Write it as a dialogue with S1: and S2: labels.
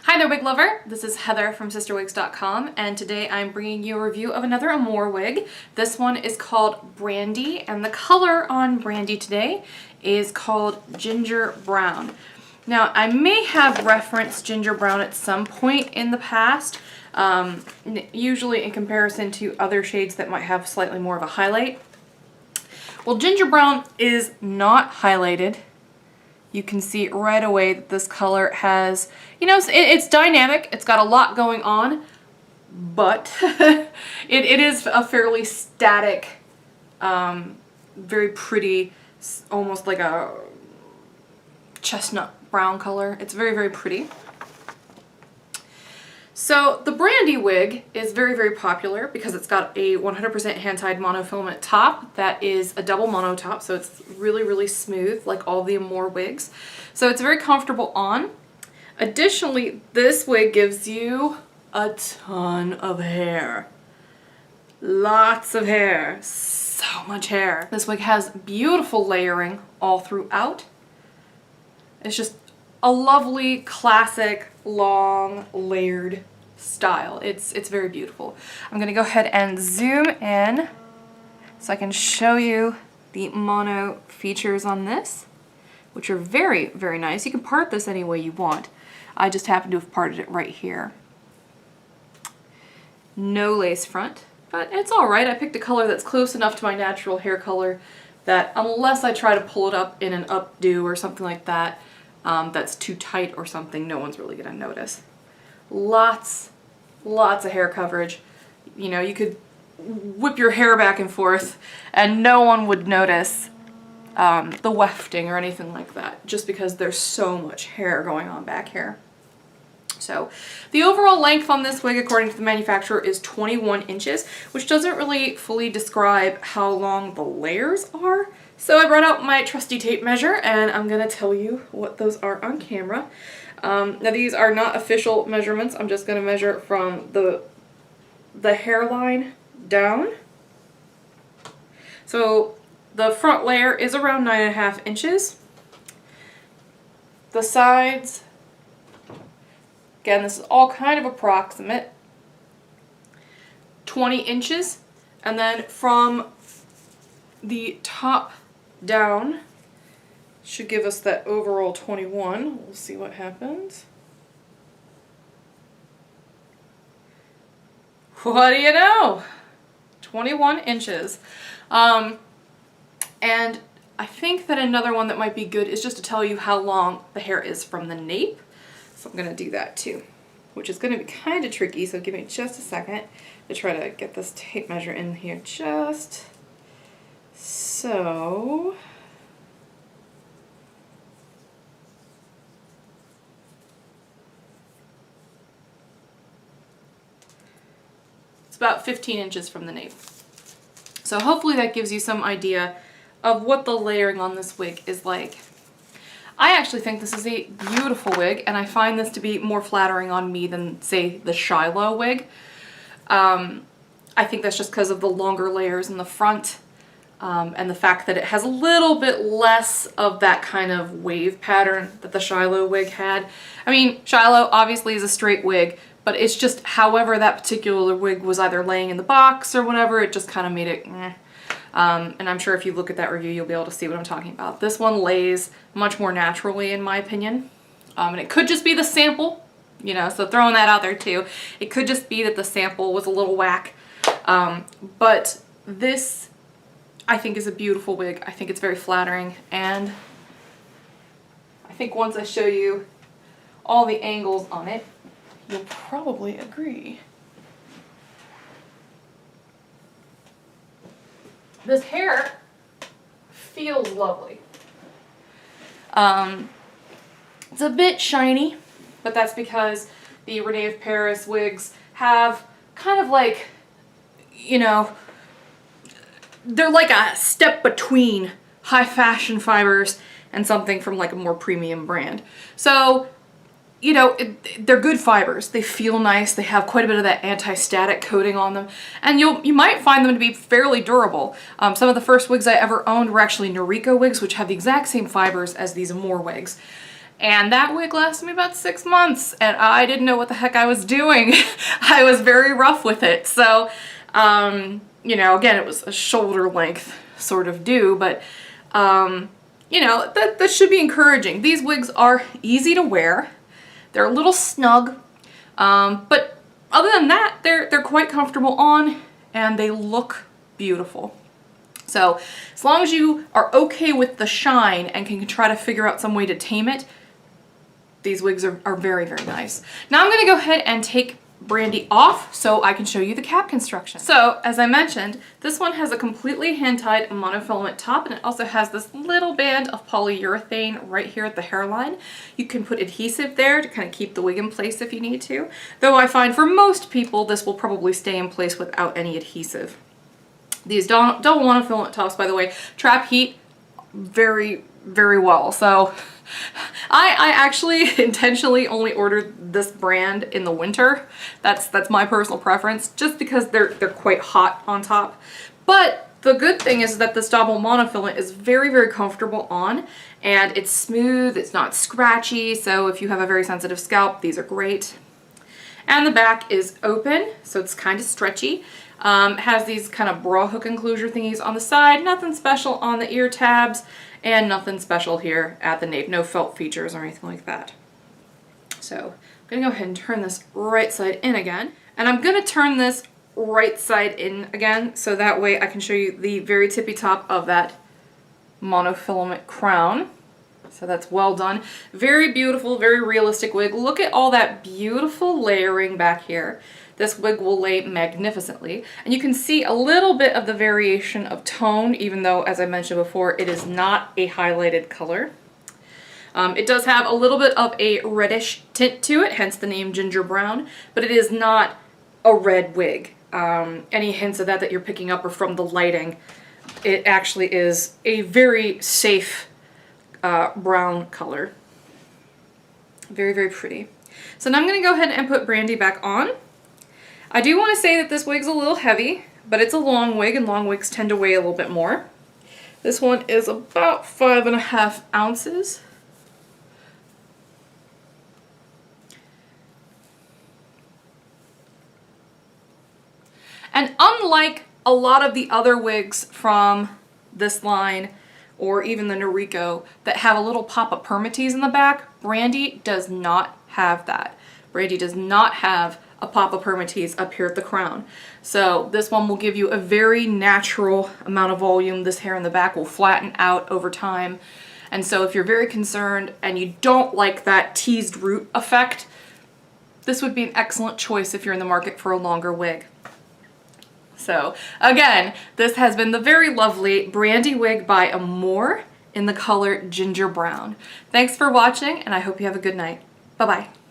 S1: Hi there, wig lover. This is Heather from CysterWigs.com, and today I'm bringing you a review of another Amore wig. This one is called Brandi, and the color on Brandi today is called Ginger Brown. Now, I may have referenced Ginger Brown at some point in the past, usually in comparison to other shades that might have slightly more of a highlight. Well, Ginger Brown is not highlighted. You can see right away that this color has, you know, it's dynamic, it's got a lot going on, but it is a fairly static, very pretty, almost like a chestnut brown color. It's very, very pretty. So the Brandi wig is very, very popular because it's got a 100% hand-tied monofilament top that is a double mono top, so it's really, really smooth like all the Amore wigs. So it's very comfortable on. Additionally, this wig gives you a ton of hair. Lots of hair. So much hair. This wig has beautiful layering all throughout. It's just a lovely, classic, long, layered style. It's very beautiful. I'm gonna go ahead and zoom in so I can show you the mono features on this, which are very, very nice. You can part this any way you want. I just happen to have parted it right here. No lace front, but it's all right. I picked a color that's close enough to my natural hair color that unless I try to pull it up in an updo or something like that, that's too tight or something, no one's really gonna notice. Lots of hair coverage. You know, you could whip your hair back and forth and no one would notice the wefting or anything like that, just because there's so much hair going on back here. So the overall length on this wig, according to the manufacturer, is 21 inches, which doesn't really fully describe how long the layers are. So I brought out my trusty tape measure and I'm gonna tell you what those are on camera. Now these are not official measurements. I'm just gonna measure from the hairline down. So the front layer is around 9.5 inches. The sides, again, this is all kind of approximate, 20 inches. And then from the top down should give us that overall 21. We'll see what happens. What do you know? 21 inches. And I think that another one that might be good is just to tell you how long the hair is from the nape. So I'm gonna do that too, which is gonna be kind of tricky, so give me just a second to try to get this tape measure in here just so. It's about 15 inches from the nape. So hopefully that gives you some idea of what the layering on this wig is like. I actually think this is a beautiful wig, and I find this to be more flattering on me than, say, the Shiloh wig. I think that's just because of the longer layers in the front, and the fact that it has a little bit less of that kind of wave pattern that the Shiloh wig had. I mean, Shiloh obviously is a straight wig, but it's just however that particular wig was either laying in the box or whatever, it just kind of made it eh. And I'm sure if you look at that review, you'll be able to see what I'm talking about. This one lays much more naturally, in my opinion. And it could just be the sample, you know, so throwing that out there too. It could just be that the sample was a little whack. But this, I think, is a beautiful wig. I think it's very flattering, and I think once I show you all the angles on it, you'll probably agree. This hair feels lovely. It's a bit shiny, but that's because the Rene of Paris wigs have kind of like, you know, they're like a step between high fashion fibers and something from like a more premium brand. So, you know, they're good fibers. They feel nice. They have quite a bit of that anti-static coating on them, and you might find them to be fairly durable. Some of the first wigs I ever owned were actually Noriko wigs, which have the exact same fibers as these Amore wigs. And that wig lasted me about 6 months, and I didn't know what the heck I was doing. I was very rough with it. So, you know, again, it was a shoulder length sort of do, but, you know, that should be encouraging. These wigs are easy to wear. They're a little snug, but other than that, they're quite comfortable on, and they look beautiful. So as long as you are okay with the shine and can try to figure out some way to tame it, these wigs are very, very nice. Now I'm going to go ahead and take Brandi off so I can show you the cap construction. So as I mentioned, this one has a completely hand-tied monofilament top, and it also has this little band of polyurethane right here at the hairline. You can put adhesive there to kind of keep the wig in place if you need to, though I find for most people this will probably stay in place without any adhesive. These double monofilament tops, by the way, trap heat very, very well. So I actually intentionally only ordered this brand in the winter. That's my personal preference, just because they're quite hot on top. But the good thing is that this double monofilament is very, very comfortable on, and it's smooth, it's not scratchy, so if you have a very sensitive scalp, these are great. And the back is open, so it's kind of stretchy. Has these kind of bra hook enclosure thingies on the side, nothing special on the ear tabs, and nothing special here at the nape. No felt features or anything like that. So I'm going to go ahead and turn this right side in again. And I'm going to turn this right side in again, so that way I can show you the very tippy top of that monofilament crown. So that's well done. Very beautiful, very realistic wig. Look at all that beautiful layering back here. This wig will lay magnificently. And you can see a little bit of the variation of tone, even though, as I mentioned before, it is not a highlighted color. It does have a little bit of a reddish tint to it, hence the name ginger brown, but it is not a red wig. Any hints of that you're picking up are from the lighting. It actually is a very safe brown color. Very, very pretty. So now I'm going to go ahead and put Brandi back on. I do want to say that this wig's a little heavy, but it's a long wig, and long wigs tend to weigh a little bit more. This one is about 5.5 ounces. And unlike a lot of the other wigs from this line, or even the Noriko, that have a little pop-up permatease in the back, Brandi does not have that. Brandi does not have a pop-up permatease up here at the crown. So this one will give you a very natural amount of volume. This hair in the back will flatten out over time. And so if you're very concerned and you don't like that teased root effect, this would be an excellent choice if you're in the market for a longer wig. So again, this has been the very lovely Brandi wig by Amore in the color ginger brown. Thanks for watching, and I hope you have a good night. Bye-bye.